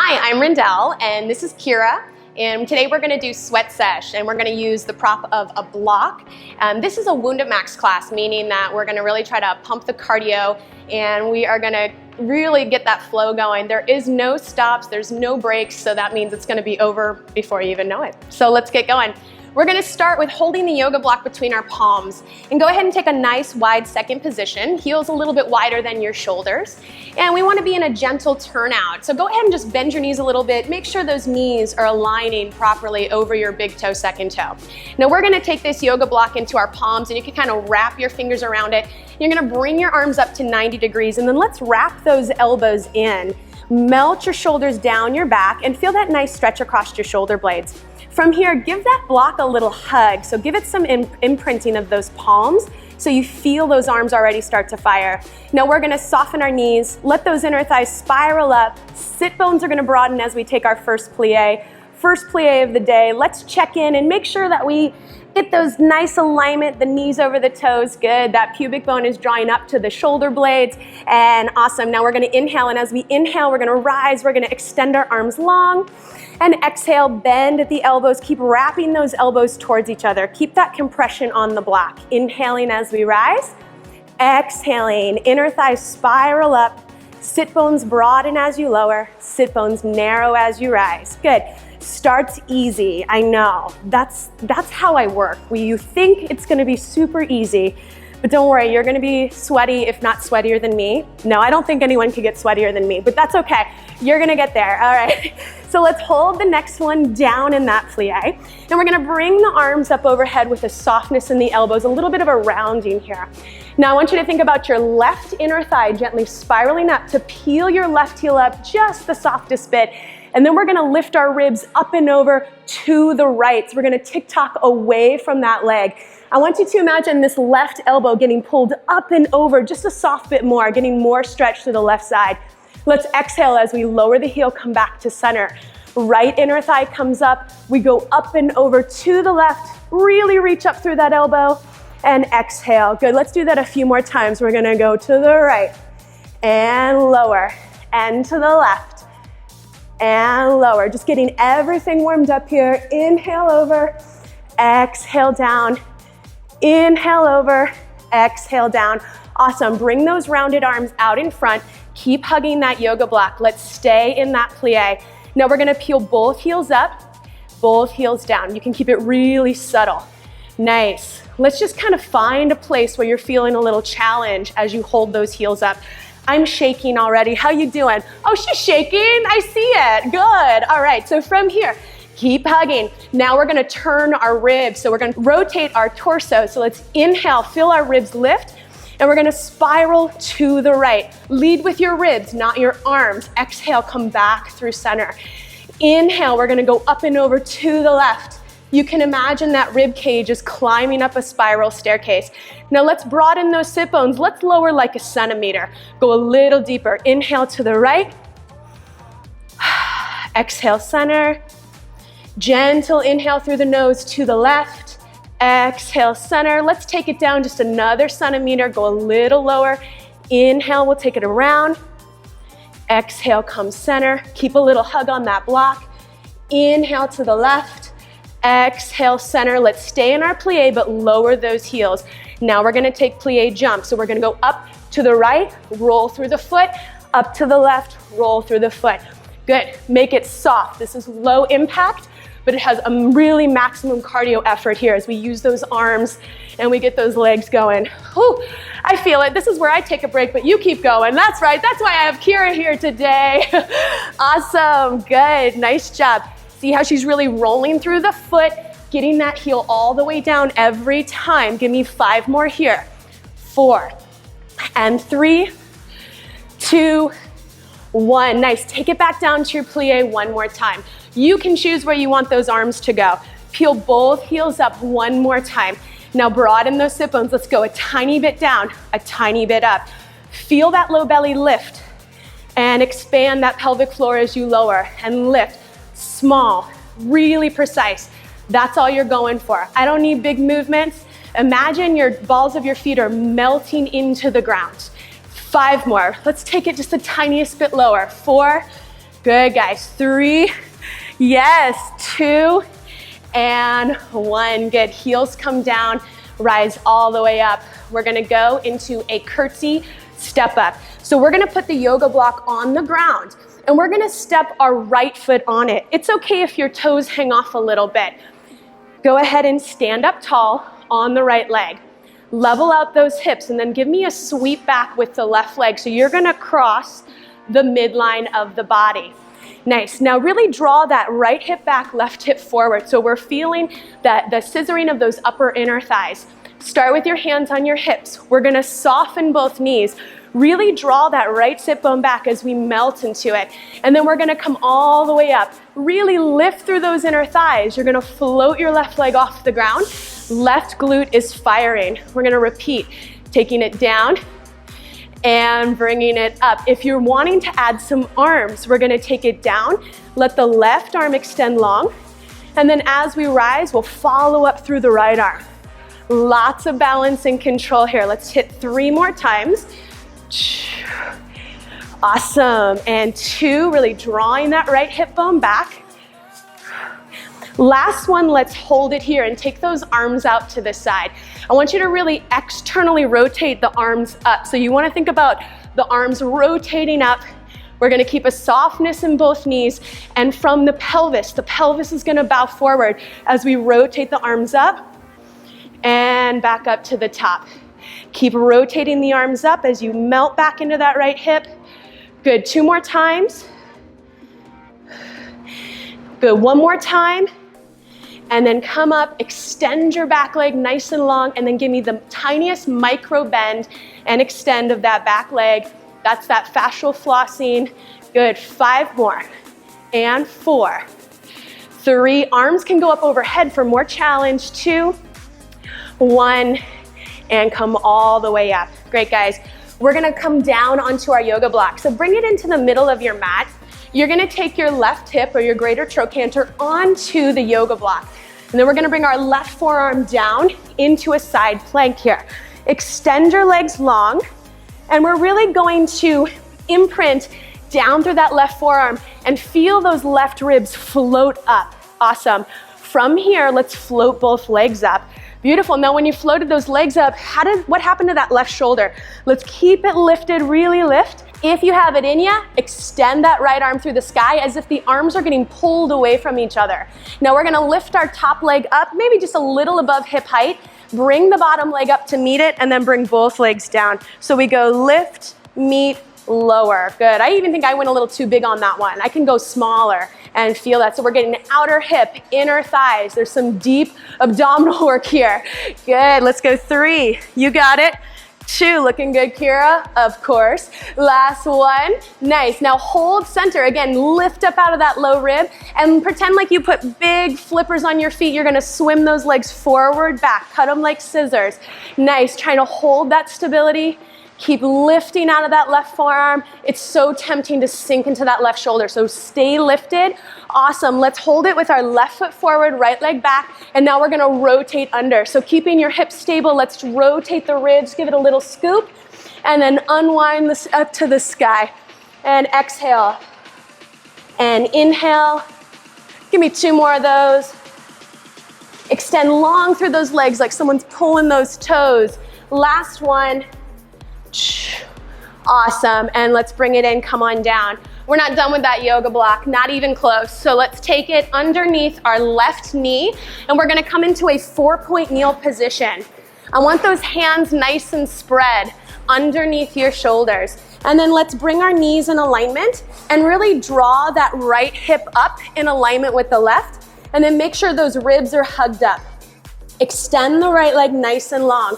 Hi, I'm Rindell, and this is Kira. And today we're going to do sweat sesh, and we're going to use the prop of a block. This is a WundaMax class, meaning that we're going to really try to pump the cardio, and we are going to really get that flow going. There is no stops, there's no breaks, so that means it's going to be over before you even know it. So let's get going. We're going to start with holding the yoga block between our palms, and go ahead and take a nice wide second position, heels a little bit wider than your shoulders, and we want to be in a gentle turnout. So go ahead and just bend your knees a little bit, make sure those knees are aligning properly over your big toe, second toe. Now we're going to take this yoga block into our palms, and you can kind of wrap your fingers around it. You're going to bring your arms up to 90 degrees, and then let's wrap those elbows in. Melt your shoulders down your back and feel that nice stretch across your shoulder blades. From here, give that block a little hug. So give it some imprinting of those palms so you feel those arms already start to fire. Now we're gonna soften our knees, let those inner thighs spiral up. Sit bones are gonna broaden as we take our first plie. First plie of the day. Let's check in and make sure that we get those nice alignment, the knees over the toes, good. That pubic bone is drawing up to the shoulder blades, and awesome. Now we're gonna inhale, and as we inhale, we're gonna rise, we're gonna extend our arms long, and exhale, bend at the elbows, keep wrapping those elbows towards each other. Keep that compression on the block. Inhaling as we rise, exhaling, inner thighs spiral up, sit bones broaden as you lower, sit bones narrow as you rise, good. Starts easy, I know. That's how I work. You think it's gonna be super easy, but don't worry, you're gonna be sweaty, if not sweatier than me. No, I don't think anyone could get sweatier than me, but that's okay. You're gonna get there, all right. So let's hold the next one down in that plie. And we're gonna bring the arms up overhead with a softness in the elbows, a little bit of a rounding here. Now I want you to think about your left inner thigh gently spiraling up to peel your left heel up just the softest bit. And then we're gonna lift our ribs up and over to the right. So we're gonna tick-tock away from that leg. I want you to imagine this left elbow getting pulled up and over just a soft bit more, getting more stretch to the left side. Let's exhale as we lower the heel, come back to center. Right inner thigh comes up, we go up and over to the left, really reach up through that elbow, and exhale. Good, let's do that a few more times. We're gonna go to the right, and lower, and to the left, and lower. Just getting everything warmed up here. Inhale over, exhale down, inhale over, exhale down. Awesome, bring those rounded arms out in front. Keep hugging that yoga block. Let's stay in that plie. Now we're gonna peel both heels up, both heels down. You can keep it really subtle. Nice. Let's just kind of find a place where you're feeling a little challenge as you hold those heels up. I'm shaking already. How you doing? Oh, she's shaking. I see it. Good. All right, so from here, keep hugging. Now we're gonna turn our ribs. So we're gonna rotate our torso. So let's inhale, feel our ribs lift, and we're gonna spiral to the right. Lead with your ribs, not your arms. Exhale, come back through center. Inhale, we're gonna go up and over to the left. You can imagine that rib cage is climbing up a spiral staircase. Now let's broaden those sit bones. Let's lower like a centimeter. Go a little deeper. Inhale to the right. Exhale, center. Gentle inhale through the nose to the left. Exhale, center. Let's take it down just another centimeter. Go a little lower. Inhale, we'll take it around. Exhale, come center. Keep a little hug on that block. Inhale to the left. Exhale, center. Let's stay in our plie, but lower those heels. Now we're gonna take plie jump. So we're gonna go up to the right, roll through the foot, up to the left, roll through the foot. Good, make it soft. This is low impact, but it has a really maximum cardio effort here as we use those arms and we get those legs going. Whew, I feel it. This is where I take a break, but you keep going. That's right, that's why I have Kira here today. Awesome, good, nice job. See how she's really rolling through the foot, getting that heel all the way down every time. Give me 5 more here. 4, and 3, 2, 1. Nice, take it back down to your plie one more time. You can choose where you want those arms to go. Peel both heels up one more time. Now broaden those sit bones. Let's go a tiny bit down, a tiny bit up. Feel that low belly lift and expand that pelvic floor as you lower and lift. Small, really precise. That's all you're going for. I don't need big movements. Imagine your balls of your feet are melting into the ground. 5 more. Let's take it just the tiniest bit lower. 4, Good, guys. 3, yes, 2, and 1. Good. Heels come down, rise all the way up. We're gonna go into a curtsy step up. So we're gonna put the yoga block on the ground and we're gonna step our right foot on it. It's okay if your toes hang off a little bit. Go ahead and stand up tall on the right leg. Level out those hips and then give me a sweep back with the left leg. So you're gonna cross the midline of the body. Nice. Now really draw that right hip back, left hip forward. So we're feeling that the scissoring of those upper inner thighs. Start with your hands on your hips. We're gonna soften both knees. Really draw that right sit bone back as we melt into it. And then we're gonna come all the way up. Really lift through those inner thighs. You're gonna float your left leg off the ground. Left glute is firing. We're gonna repeat, taking it down and bringing it up. If you're wanting to add some arms, we're gonna take it down. Let the left arm extend long. And then as we rise, we'll follow up through the right arm. Lots of balance and control here. Let's hit 3 more times. Awesome. And 2, really drawing that right hip bone back. Last one, let's hold it here and take those arms out to the side. I want you to really externally rotate the arms up. So you want to think about the arms rotating up. We're going to keep a softness in both knees, and from the pelvis is going to bow forward as we rotate the arms up and back up to the top. Keep rotating the arms up as you melt back into that right hip. Good. 2 more times. Good. 1 more time. And then come up, extend your back leg nice and long, and then give me the tiniest micro bend and extend of that back leg. That's that fascial flossing. Good. 5 more. And 4. 3. Arms can go up overhead for more challenge. 2, 1, and come all the way up. Great, guys. We're gonna come down onto our yoga block. So bring it into the middle of your mat. You're gonna take your left hip or your greater trochanter onto the yoga block. And then we're gonna bring our left forearm down into a side plank here. Extend your legs long, and we're really going to imprint down through that left forearm and feel those left ribs float up. Awesome. From here, let's float both legs up. Beautiful. Now when you floated those legs up, what happened to that left shoulder? Let's keep it lifted, really lift. If you have it in you, extend that right arm through the sky as if the arms are getting pulled away from each other. Now we're gonna lift our top leg up, maybe just a little above hip height. Bring the bottom leg up to meet it, and then bring both legs down. So we go lift, meet, lower. Good. I even think I went a little too big on that one. I can go smaller and feel that. So we're getting outer hip, inner thighs. There's some deep abdominal work here. Good. Let's go 3. You got it. 2. Looking good, Kira. Of course. Last one. Nice. Now hold center. Again, lift up out of that low rib and pretend like you put big flippers on your feet. You're going to swim those legs forward, back. Cut them like scissors. Nice. Trying to hold that stability. Keep lifting out of that left forearm. It's so tempting to sink into that left shoulder, so stay lifted. Awesome. Let's hold it with our left foot forward, right leg back, and now we're gonna rotate under. So keeping your hips stable, let's rotate the ribs, give it a little scoop, and then unwind this up to the sky. And exhale. And inhale. Give me 2 more of those. Extend long through those legs like someone's pulling those toes. Last one. Awesome. And let's bring it in, come on down. We're not done with that yoga block, not even close. So let's take it underneath our left knee, and we're gonna come into a 4-point kneel position. I want those hands nice and spread underneath your shoulders. And then let's bring our knees in alignment and really draw that right hip up in alignment with the left, and then make sure those ribs are hugged up. Extend the right leg nice and long.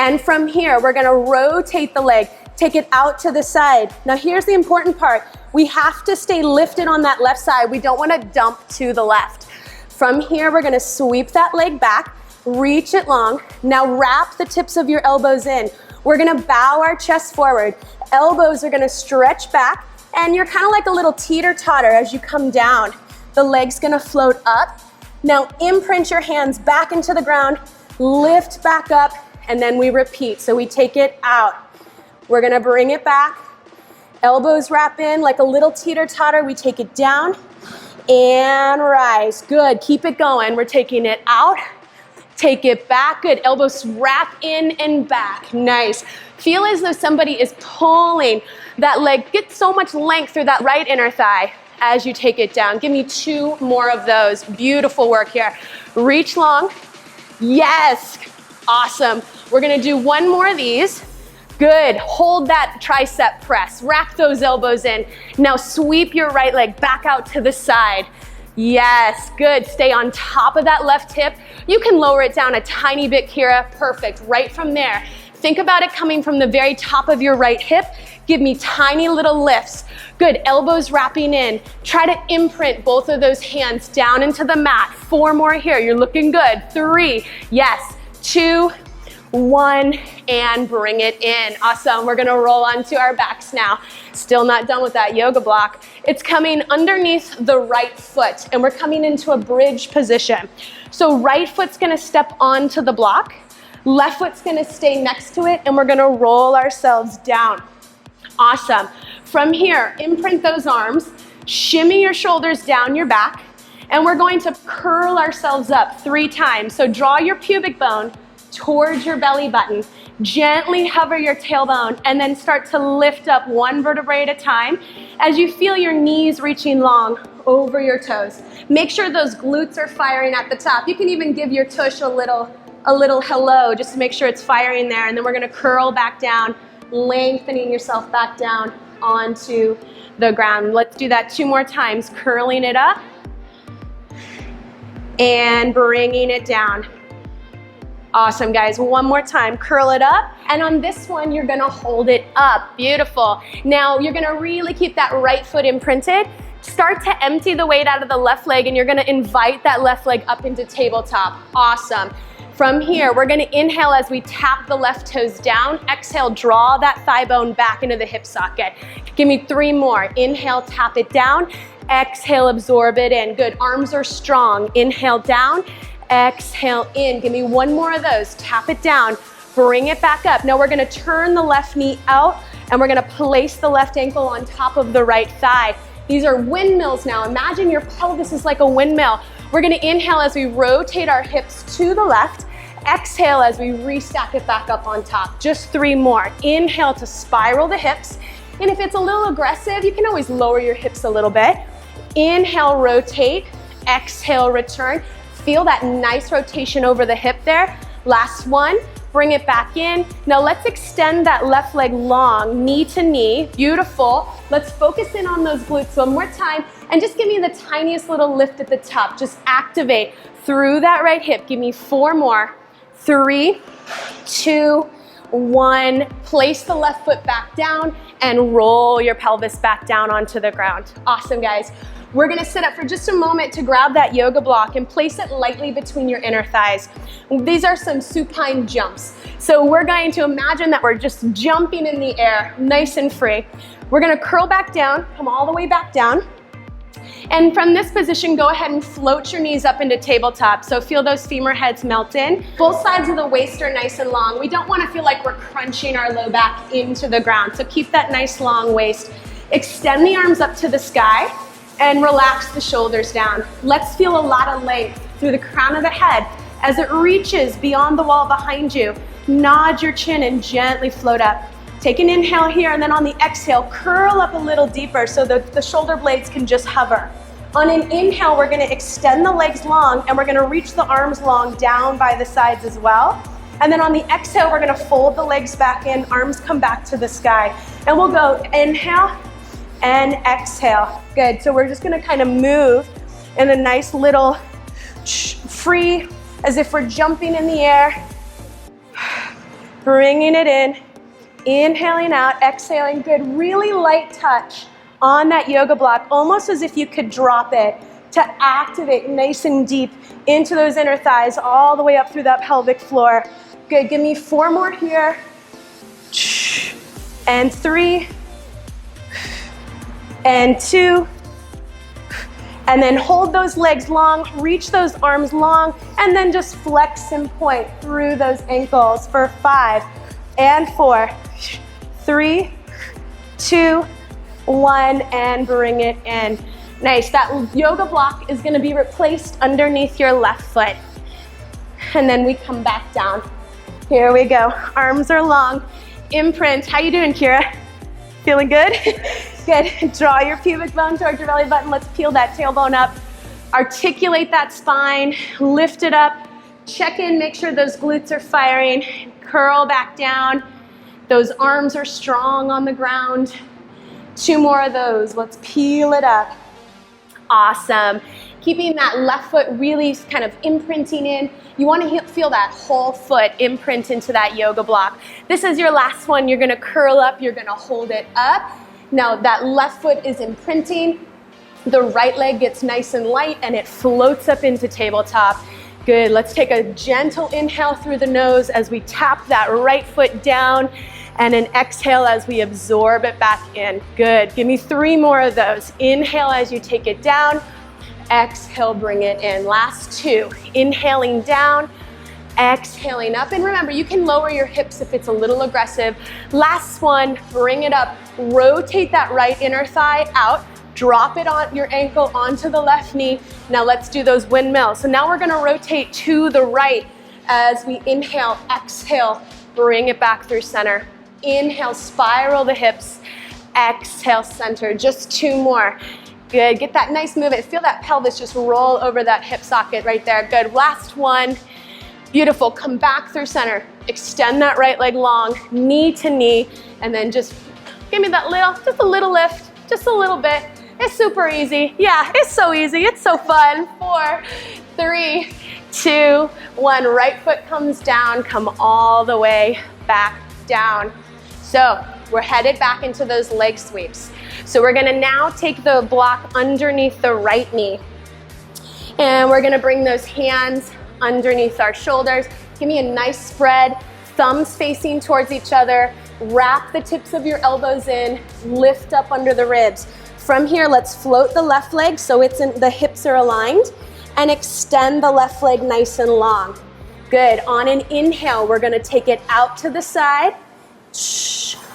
And from here, we're gonna rotate the leg, take it out to the side. Now here's the important part. We have to stay lifted on that left side. We don't wanna dump to the left. From here, we're gonna sweep that leg back, reach it long. Now wrap the tips of your elbows in. We're gonna bow our chest forward. Elbows are gonna stretch back, and you're kind of like a little teeter-totter as you come down. The leg's gonna float up. Now imprint your hands back into the ground, lift back up, and then we repeat. So we take it out. We're gonna bring it back, Elbows wrap in like a little teeter-totter. We take it down and rise. Good, keep it going. We're taking it out, take it back. Good, elbows wrap in and back. Nice. Feel as though somebody is pulling that leg. Get so much length through that right inner thigh as you take it down. Give me 2 more of those. Beautiful work here. Reach long. Yes, awesome. We're gonna do 1 more of these. Good, hold that tricep press. Rack those elbows in. Now sweep your right leg back out to the side. Yes, good, stay on top of that left hip. You can lower it down a tiny bit, Kira. Perfect, right from there. Think about it coming from the very top of your right hip. Give me tiny little lifts. Good, elbows wrapping in. Try to imprint both of those hands down into the mat. 4 more here, you're looking good. 3, yes, 2, 1, and bring it in. Awesome, we're gonna roll onto our backs now. Still not done with that yoga block. It's coming underneath the right foot, and we're coming into a bridge position. So right foot's gonna step onto the block, left foot's gonna stay next to it, and we're gonna roll ourselves down. Awesome. From here, imprint those arms, shimmy your shoulders down your back, and we're going to curl ourselves up 3 times. So draw your pubic bone towards your belly button. Gently hover your tailbone and then start to lift up 1 vertebrae at a time as you feel your knees reaching long over your toes. Make sure those glutes are firing at the top. You can even give your tush a little hello just to make sure it's firing there, and then we're gonna curl back down, lengthening yourself back down onto the ground. Let's do that 2 more times, curling it up and bringing it down. Awesome, guys. 1 more time, curl it up, and on this one, you're gonna hold it up. Beautiful. Now, you're gonna really keep that right foot imprinted. Start to empty the weight out of the left leg, and you're gonna invite that left leg up into tabletop. Awesome. From here, we're gonna inhale as we tap the left toes down. Exhale, draw that thigh bone back into the hip socket. Give me 3 more. Inhale, tap it down. Exhale, absorb it in. Good, arms are strong. Inhale down. Exhale in. Give me 1 more of those. Tap it down. Bring it back up. Now we're gonna turn the left knee out and we're gonna place the left ankle on top of the right thigh. These are windmills now. Imagine your pelvis is like a windmill. We're gonna inhale as we rotate our hips to the left. Exhale as we restack it back up on top. Just 3 more. Inhale to spiral the hips. And if it's a little aggressive, you can always lower your hips a little bit. Inhale, rotate. Exhale, return. Feel that nice rotation over the hip there. Last one, bring it back in. Now let's extend that left leg long, knee to knee. Beautiful. Let's focus in on those glutes 1 more time and just give me the tiniest little lift at the top. Just activate through that right hip. Give me 4 more. 3, 2, 1. Place the left foot back down and roll your pelvis back down onto the ground. Awesome, guys. We're gonna sit up for just a moment to grab that yoga block and place it lightly between your inner thighs. These are some supine jumps. So we're going to imagine that we're just jumping in the air, nice and free. We're gonna curl back down, come all the way back down. And from this position, go ahead and float your knees up into tabletop. So feel those femur heads melt in. Both sides of the waist are nice and long. We don't wanna feel like we're crunching our low back into the ground. So keep that nice long waist. Extend the arms up to the sky and relax the shoulders down. Let's feel a lot of length through the crown of the head as it reaches beyond the wall behind you. Nod your chin and gently float up. Take an inhale here, and then on the exhale, curl up a little deeper so that the shoulder blades can just hover. On an inhale, we're gonna extend the legs long, and we're gonna reach the arms long down by the sides as well. And then on the exhale, we're gonna fold the legs back in, arms come back to the sky. And we'll go inhale and exhale. Good, so we're just gonna kind of move in a nice little free, as if we're jumping in the air. Bringing it in. Inhaling out, exhaling, good. Really light touch on that yoga block, almost as if you could drop it to activate nice and deep into those inner thighs, all the way up through that pelvic floor. Good, give me 4 more here. And 3. And 2. And then hold those legs long, reach those arms long, and then just flex and point through those ankles for 5 and 4, 3, 2, 1, and bring it in. Nice, that yoga block is gonna be replaced underneath your left foot. And then we come back down. Here we go, arms are long, imprint. How you doing, Kira? Feeling good? Good, draw your pubic bone towards your belly button. Let's peel that tailbone up. Articulate that spine, lift it up, check in, make sure those glutes are firing, curl back down. Those arms are strong on the ground. 2 more of those, let's peel it up. Awesome. Keeping that left foot really kind of imprinting in. You want to feel that whole foot imprint into that yoga block. This is your last one. You're going to curl up, you're going to hold it up. Now that left foot is imprinting. The right leg gets nice and light and it floats up into tabletop. Good, let's take a gentle inhale through the nose as we tap that right foot down, and an exhale as we absorb it back in. Good, give me 3 more of those. Inhale as you take it down, exhale, bring it in. Last 2, inhaling down, exhaling up. And remember, you can lower your hips if it's a little aggressive. Last one, bring it up, rotate that right inner thigh out, drop it on your ankle onto the left knee. Now let's do those windmills. So now we're gonna rotate to the right as we inhale, exhale, bring it back through center. Inhale, spiral the hips, exhale, center. Just 2 more. Good, get that nice movement. Feel that pelvis just roll over that hip socket right there. Good, last one. Beautiful, come back through center. Extend that right leg long, knee to knee, and then just give me that little, just a little lift, just a little bit. It's super easy. Yeah, it's so easy. It's so fun. 4, 3, 2, 1. Right foot comes down. Come all the way back down. So we're headed back into those leg sweeps. So we're gonna now take the block underneath the right knee. And we're gonna bring those hands underneath our shoulders. Give me a nice spread, thumbs facing towards each other. Wrap the tips of your elbows in, lift up under the ribs. From here, let's float the left leg so the hips are aligned, and extend the left leg nice and long. Good, on an inhale, we're gonna take it out to the side.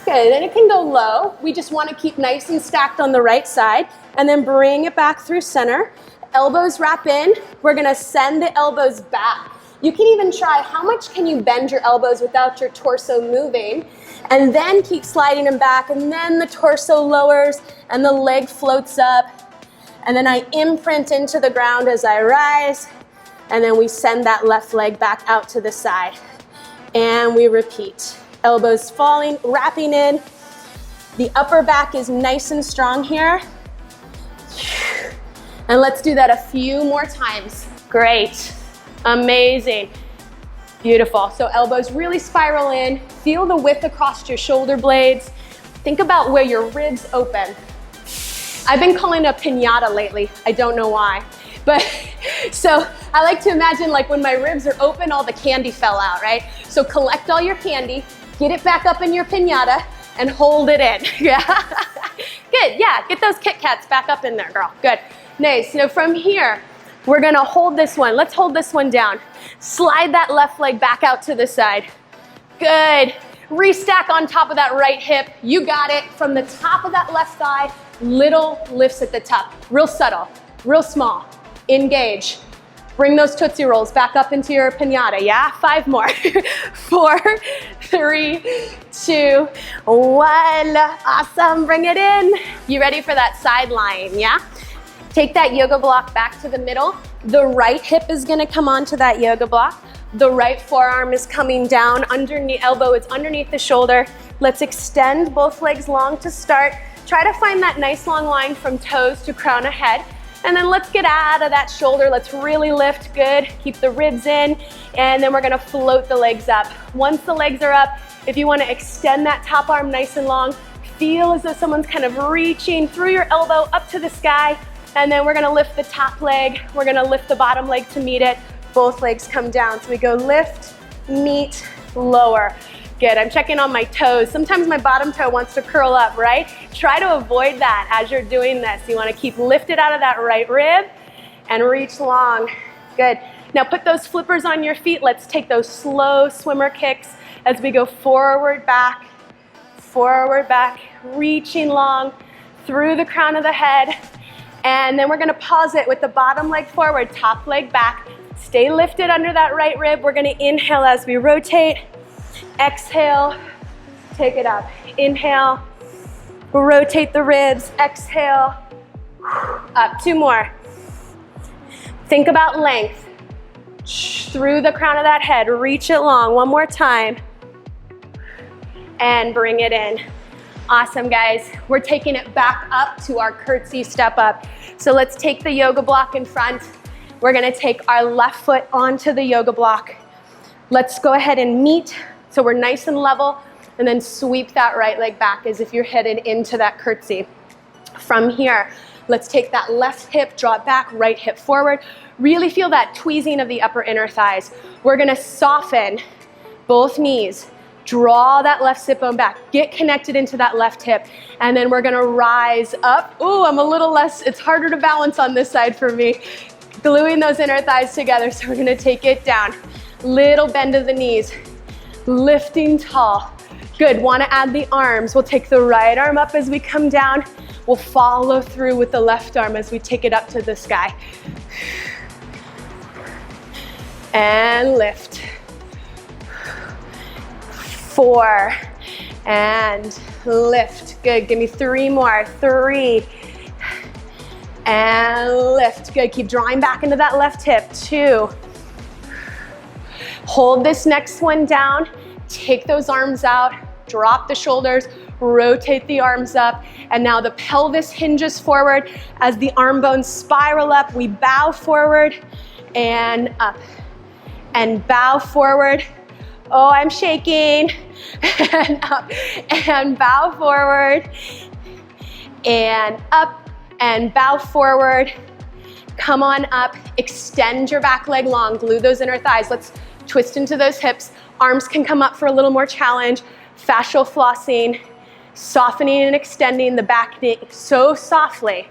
Good, then it can go low. We just wanna keep nice and stacked on the right side, and then bring it back through center. Elbows wrap in. We're gonna send the elbows back. You can even try how much can you bend your elbows without your torso moving, and then keep sliding them back, and then the torso lowers and the leg floats up, and then I imprint into the ground as I rise, and then we send that left leg back out to the side, and we repeat. Elbows falling, wrapping in. The upper back is nice and strong here, and let's do that a few more times. Great, amazing. Beautiful, so elbows really spiral in. Feel the width across your shoulder blades. Think about where your ribs open. I've been calling it a piñata lately. I don't know why. But so I like to imagine like when my ribs are open, all the candy fell out, right? So collect all your candy, get it back up in your piñata, and hold it in. Yeah, good, yeah, get those Kit Kats back up in there, girl. Good, nice. Now from here, we're gonna hold this one. Let's hold this one down. Slide that left leg back out to the side. Good. Restack on top of that right hip. You got it. From the top of that left thigh, little lifts at the top. Real subtle, real small. Engage. Bring those Tootsie Rolls back up into your piñata, yeah? 5 more. 4, 3, 2, 1. Awesome, bring it in. You ready for that side lying, yeah? Take that yoga block back to the middle. The right hip is gonna come onto that yoga block. The right forearm is coming down, underneath, elbow is underneath the shoulder. Let's extend both legs long to start. Try to find that nice long line from toes to crown of head. And then let's get out of that shoulder. Let's really lift, good. Keep the ribs in, and then we're gonna float the legs up. Once the legs are up, if you wanna extend that top arm nice and long, feel as though someone's kind of reaching through your elbow up to the sky. And then we're gonna lift the top leg. We're gonna lift the bottom leg to meet it. Both legs come down. So we go lift, meet, lower. Good, I'm checking on my toes. Sometimes my bottom toe wants to curl up, right? Try to avoid that as you're doing this. You wanna keep lifted out of that right rib and reach long. Good. Now put those flippers on your feet. Let's take those slow swimmer kicks as we go forward, back, reaching long. through the crown of the head. And then we're gonna pause it with the bottom leg forward, top leg back. Stay lifted under that right rib. We're gonna inhale as we rotate. Exhale, take it up. Inhale, rotate the ribs. Exhale, up. 2 more. Think about length. Through the crown of that head, reach it long. 1 more time. And bring it in. Awesome, guys. We're taking it back up to our curtsy step up. So let's take the yoga block in front. We're gonna take our left foot onto the yoga block. Let's go ahead and meet so we're nice and level, and then sweep that right leg back as if you're headed into that curtsy. From here, let's take that left hip, draw it back, right hip forward. Really feel that tweezing of the upper inner thighs. We're gonna soften both knees. Draw that left sit bone back. Get connected into that left hip. And then we're gonna rise up. Ooh, I'm a little less, it's harder to balance on this side for me. Gluing those inner thighs together. So we're gonna take it down. Little bend of the knees. Lifting tall. Good, wanna add the arms. We'll take the right arm up as we come down. We'll follow through with the left arm as we take it up to the sky. And lift. 4, and lift. Good, give me 3 more. 3, and lift. Good, keep drawing back into that left hip. 2. Hold this next one down. Take those arms out, drop the shoulders, rotate the arms up, and now the pelvis hinges forward. As the arm bones spiral up, we bow forward and up, and bow forward. Oh, I'm shaking. And up, and bow forward, and up, and bow forward. Come on up, extend your back leg long, glue those inner thighs. Let's twist into those hips. Arms can come up for a little more challenge. Fascial flossing, softening and extending the back knee so softly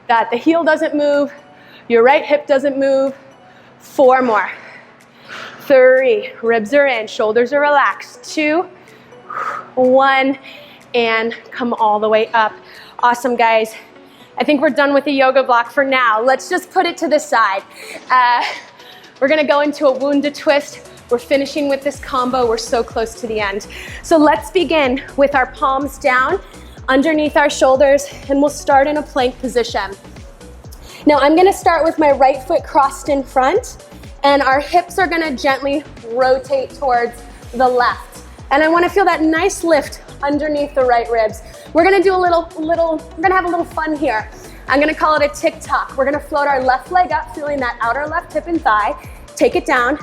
that the heel doesn't move, your right hip doesn't move. 4 more. 3, ribs are in, shoulders are relaxed. 2, 1, and come all the way up. Awesome, guys. I think we're done with the yoga block for now. Let's just put it to the side. We're gonna go into a Wunda twist. We're finishing with this combo. We're so close to the end. So let's begin with our palms down underneath our shoulders, and we'll start in a plank position. Now I'm gonna start with my right foot crossed in front, and our hips are gonna gently rotate towards the left. And I wanna feel that nice lift underneath the right ribs. We're gonna do we're gonna have a little fun here. I'm gonna call it a tick-tock. We're gonna float our left leg up, feeling that outer left hip and thigh. Take it down.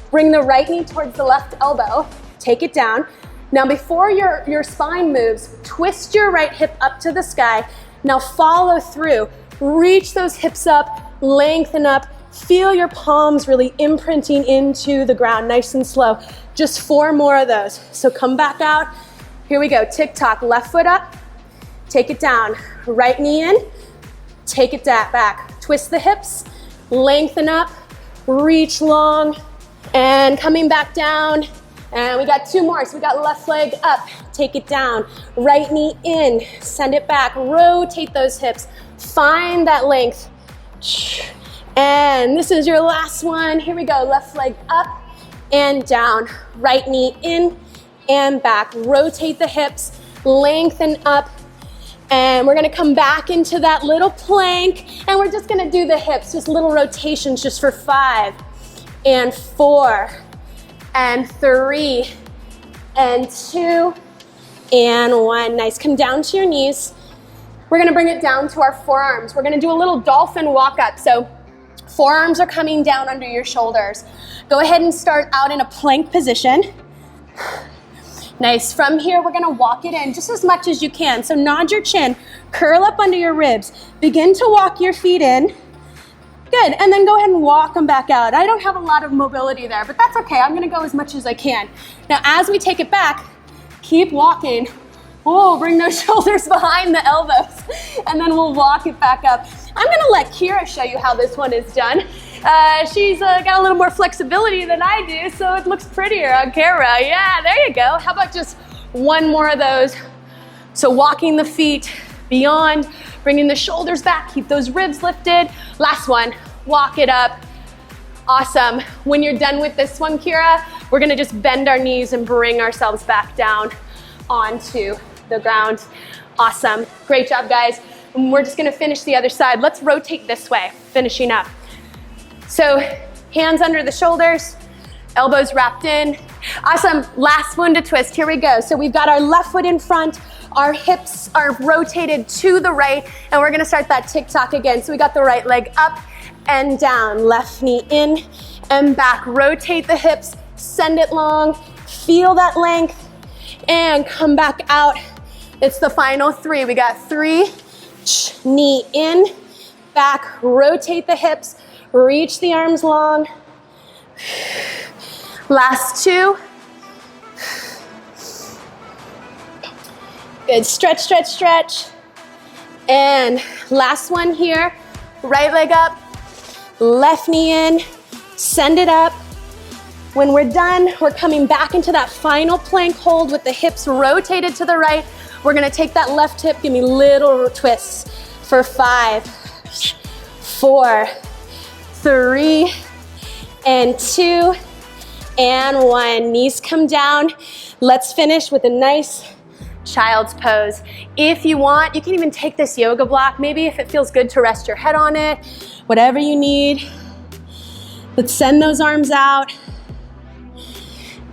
Bring the right knee towards the left elbow. Take it down. Now before your spine moves, twist your right hip up to the sky. Now follow through. Reach those hips up, lengthen up. Feel your palms really imprinting into the ground, nice and slow. Just 4 more of those. So come back out. Here we go, tick-tock, left foot up, take it down. Right knee in, take it back. Twist the hips, lengthen up, reach long, and coming back down. And we got 2 more, so we got left leg up, take it down. Right knee in, send it back, rotate those hips, find that length. And this is your last one. Here we go, left leg up and down. Right knee in and back. Rotate the hips, lengthen up. And we're gonna come back into that little plank, and we're just gonna do the hips, just little rotations just for 5 and 4 and 3 and 2 and 1. Nice, come down to your knees. We're gonna bring it down to our forearms. We're gonna do a little dolphin walk up. So forearms are coming down under your shoulders. Go ahead and start out in a plank position. Nice, from here we're gonna walk it in just as much as you can. So nod your chin, curl up under your ribs. Begin to walk your feet in. Good, and then go ahead and walk them back out. I don't have a lot of mobility there, but that's okay. I'm gonna go as much as I can. Now as we take it back, keep walking. Oh, bring those shoulders behind the elbows, and then we'll walk it back up. I'm gonna let Kira show you how this one is done. She's got a little more flexibility than I do, so it looks prettier on camera. Yeah, there you go. How about just 1 more of those? So walking the feet beyond, bringing the shoulders back, keep those ribs lifted. Last one, walk it up. Awesome. When you're done with this one, Kira, we're gonna just bend our knees and bring ourselves back down onto the ground. Awesome. Great job, guys. And we're just gonna finish the other side. Let's rotate this way, finishing up. So hands under the shoulders, elbows wrapped in. Awesome. Last Wunda twist. Here we go. So we've got our left foot in front, our hips are rotated to the right, and we're gonna start that tick-tock again. So we got the right leg up and down, left knee in and back. Rotate the hips, send it long, feel that length, and come back out. It's the final three. We got 3, knee in, back, rotate the hips, reach the arms long. Last 2. Good, stretch, stretch, stretch. And last one here, right leg up, left knee in, send it up. When we're done, we're coming back into that final plank hold with the hips rotated to the right. We're gonna take that left hip, give me little twists for 5, 4, 3, and 2, and 1. Knees come down. Let's finish with a nice child's pose. If you want, you can even take this yoga block. Maybe if it feels good to rest your head on it, whatever you need. Let's send those arms out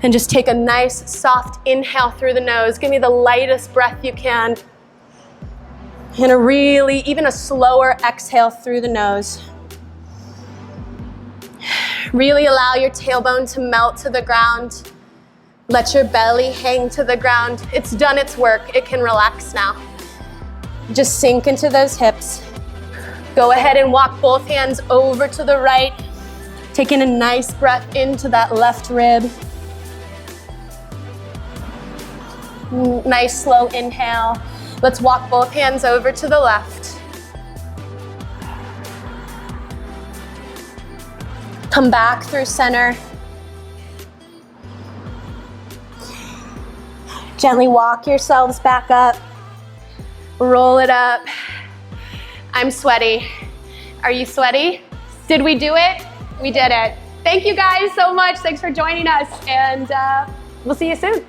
and just take a nice soft inhale through the nose. Give me the lightest breath you can. And even a slower exhale through the nose. Really allow your tailbone to melt to the ground. Let your belly hang to the ground. It's done its work. It can relax now. Just sink into those hips. Go ahead and walk both hands over to the right. Taking a nice breath into that left rib. Nice slow inhale. Let's walk both hands over to the left. Come back through center. Gently walk yourselves back up. Roll it up. I'm sweaty. Are you sweaty? Did we do it? We did it. Thank you guys so much. Thanks for joining us, and we'll see you soon.